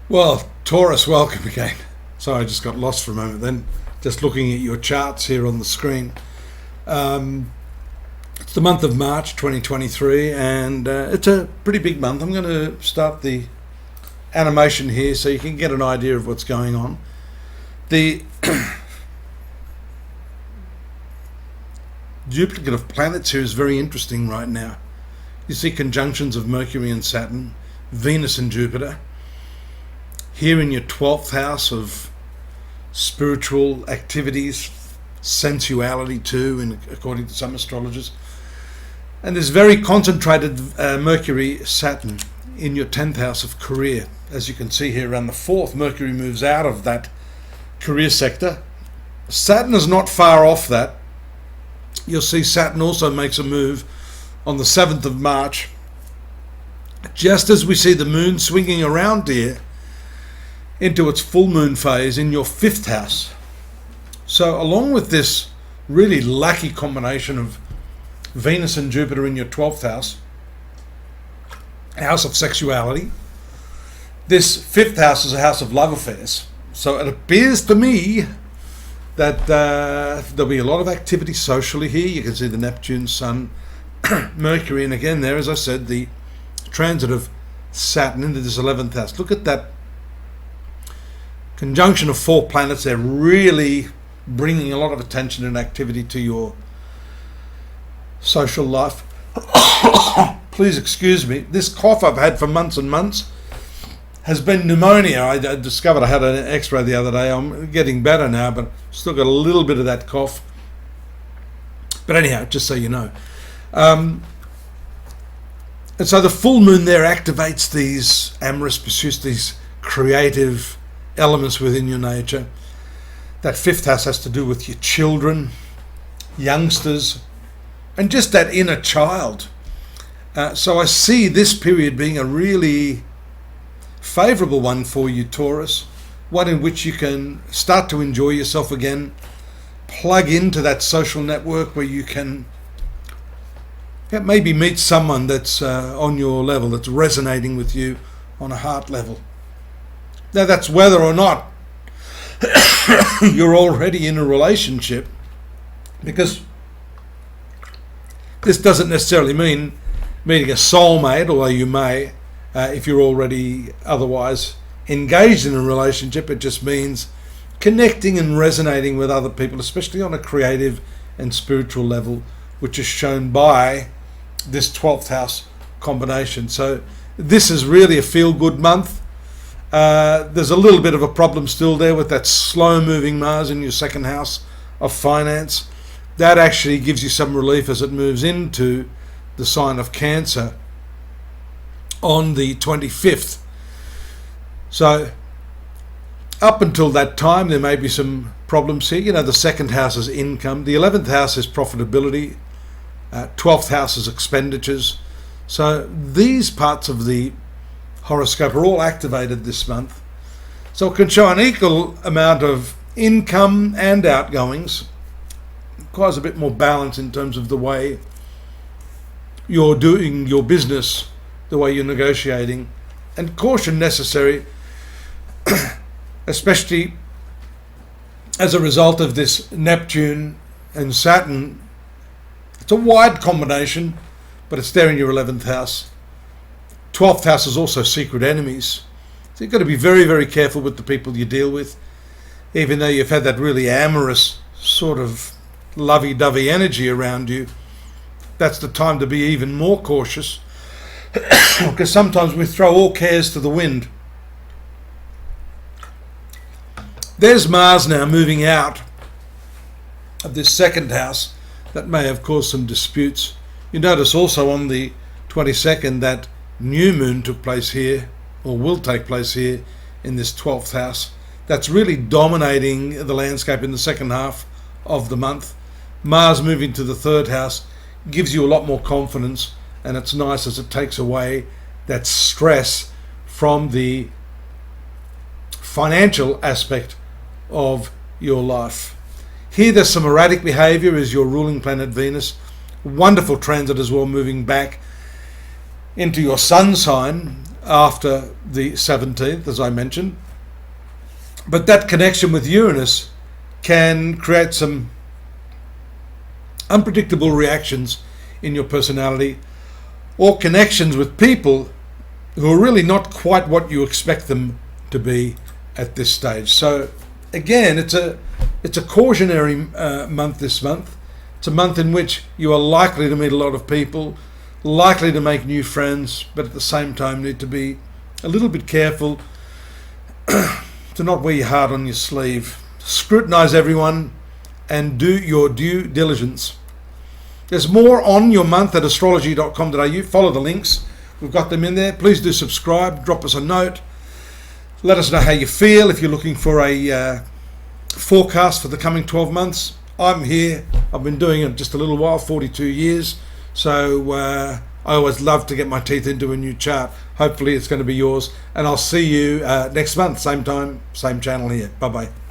Well, Taurus, welcome again. Sorry, I just got lost for a moment then, just looking at your charts here on the screen. It's the month of March 2023, and it's a pretty big month. I'm going to start the animation here so you can get an idea of what's going on. The duplicate of planets here is very interesting right now. You see conjunctions of Mercury and Saturn, Venus and Jupiter. Here in your 12th house of spiritual activities, sensuality too, according to some astrologers. And there's very concentrated Mercury-Saturn in your 10th house of career. As you can see here around the 4th, Mercury moves out of that career sector. Saturn is not far off that. You'll see Saturn also makes a move on the 7th of March, just as we see the moon swinging around here into its full moon phase in your 5th house. So along with this really lucky combination of Venus and Jupiter in your 12th house of sexuality, this 5th house is a house of love affairs. So it appears to me that there'll be a lot of activity socially here. You can see the Neptune, Sun, Mercury, and again there, as I said, the transit of Saturn into this 11th house. Look at that conjunction of 4 planets. They're really bringing a lot of attention and activity to your social life. Please excuse me. This cough I've had for months and months has been pneumonia. I discovered I had an x-ray the other day. I'm getting better now, but still got a little bit of that cough. But anyhow, just so you know. And so the full moon there activates these amorous pursuits, these creative elements within your nature. That 5th house has to do with your children, youngsters, and just that inner child. So I see this period being a really favourable one for you, Taurus, one in which you can start to enjoy yourself again, plug into that social network where you can maybe meet someone that's on your level, that's resonating with you on a heart level. Now that's whether or not you're already in a relationship, because this doesn't necessarily mean meeting a soulmate, although you may if you're already otherwise engaged in a relationship. It just means connecting and resonating with other people, especially on a creative and spiritual level, which is shown by this 12th house combination. So this is really a feel-good month. There's a little bit of a problem still there with that slow-moving Mars in your 2nd house of finance. That actually gives you some relief as it moves into the sign of Cancer on the 25th. So up until that time, there may be some problems here. You know, the 2nd house is income, the 11th house is profitability, 12th house is expenditures. So these parts of the horoscope are all activated this month. So it can show an equal amount of income and outgoings. It requires a bit more balance in terms of the way you're doing your business, the way you're negotiating, and caution necessary, especially as a result of this Neptune and Saturn. It's a wide combination, but it's there in your 11th house. 12th house is also secret enemies. So you've got to be very, very careful with the people you deal with. Even though you've had that really amorous sort of lovey-dovey energy around you, that's the time to be even more cautious, because sometimes we throw all cares to the wind. There's Mars now moving out of this 2nd house. That may have caused some disputes. You notice also on the 22nd that new moon took place here, or will take place here in this 12th house. That's really dominating the landscape in the 2nd half of the month. Mars moving to the 3rd house gives you a lot more confidence, and it's nice as it takes away that stress from the financial aspect of your life. Here there's some erratic behavior as your ruling planet Venus. Wonderful transit as well, moving back into your sun sign after the 17th, as I mentioned. But that connection with Uranus can create some unpredictable reactions in your personality, or connections with people who are really not quite what you expect them to be at this stage. So again, it's a cautionary month this month. It's a month in which you are likely to meet a lot of people, likely to make new friends, but at the same time need to be a little bit careful to not wear your heart on your sleeve. Scrutinize everyone and do your due diligence. There's more on your month at astrology.com.au. Follow the links. We've got them in there. Please do subscribe. Drop us a note. Let us know how you feel. If you're looking for a forecast for the coming 12 months, I'm here. I've been doing it just a little while, 42 years. So I always love to get my teeth into a new chart. Hopefully it's going to be yours. And I'll see you next month, same time, same channel here. Bye-bye.